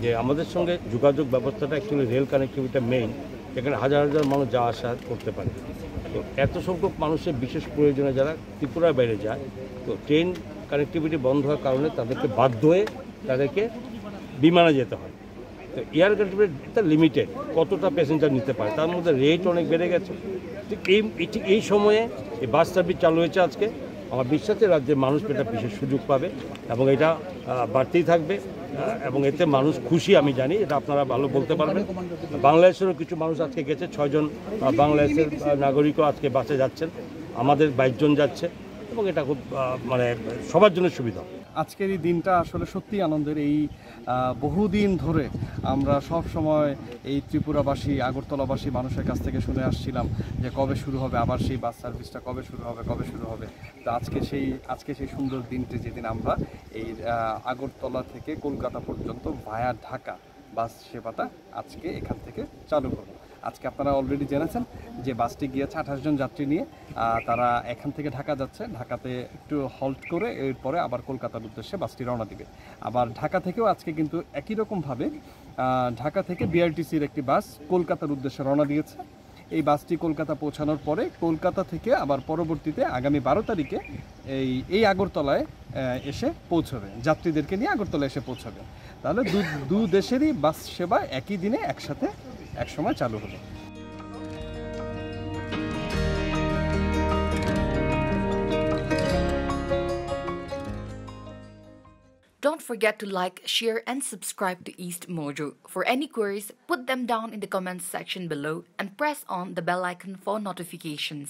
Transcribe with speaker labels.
Speaker 1: যে আমাদের সঙ্গে যোগাযোগ ব্যবস্থাটা অ্যাকচুয়ালি রেল কানেক্টিভিটিটা মেইন, এখানে হাজার হাজার মানুষ যাওয়া আসা করতে পারে। তো এত সংখ্যক মানুষের বিশেষ প্রয়োজনে যারা ত্রিপুরার বাইরে যায়, তো ট্রেন কানেক্টিভিটি বন্ধ হওয়ার কারণে তাদেরকে বাধ্য হয়ে তাদেরকে বিমানে যেতে হয়। তো এয়ার কানেক্টিভিটিটা লিমিটেড, কতটা প্যাসেঞ্জার নিতে পারে, তার মধ্যে রেট অনেক বেড়ে গেছে। ঠিক এই সময়ে এই বাস সার্ভিস চালু হয়েছে আজকে। আমার বিশ্বাসে রাজ্যের মানুষ এটা বিশেষ সুযোগ পাবে এবং এটা বাড়তেই থাকবে এবং এতে মানুষ খুশি, আমি জানি, এটা আপনারা ভালো বলতে পারবেন। বাংলাদেশেরও কিছু মানুষ আজকে গেছে, 6 জন বাংলাদেশের নাগরিকও আজকে বাসে যাচ্ছেন, আমাদের 22 জন যাচ্ছে এবং এটা খুব মানে সবার জন্য সুবিধা।
Speaker 2: আজকের এই দিনটা আসলে সত্যি আনন্দের। এই বহুদিন ধরে আমরা সব সময় এই ত্রিপুরাবাসী, আগরতলাবাসী মানুষের কাছ থেকে শুনে আসছিলাম যে কবে শুরু হবে আবার সেই বাস সার্ভিসটা, কবে শুরু হবে। তো আজকে সেই সুন্দর দিনটি, যেদিন আমরা এই আগরতলা থেকে কলকাতা পর্যন্ত ভায়া ঢাকা বাস সেবাটা আজকে এখান থেকে চালু করব। আজকে আপনারা অলরেডি জেনেছেন যে বাসটি গিয়েছে 28 জন যাত্রী নিয়ে। তারা এখান থেকে ঢাকা যাচ্ছে, ঢাকাতে একটু হল্ট করে এরপরে আবার কলকাতার উদ্দেশ্যে বাসটি রওনা দিবে। আবার ঢাকা থেকেও আজকে কিন্তু একই রকমভাবে ঢাকা থেকে বিআরটিসির একটি বাস কলকাতার উদ্দেশ্যে রওনা দিয়েছে। এই বাসটি কলকাতা পৌঁছানোর পরে কলকাতা থেকে আবার পরবর্তীতে আগামী 12 তারিখে এই আগরতলায় এসে পৌঁছবে, যাত্রীদেরকে নিয়ে আগরতলায় এসে পৌঁছবে। তাহলে দু দেশেরই বাস সেবা একই দিনে একসাথে একসময় চালু হলো।
Speaker 3: Don't forget to like, share and subscribe to East Mojo. For any queries, put them down in the comments section below and press on the bell icon for notifications.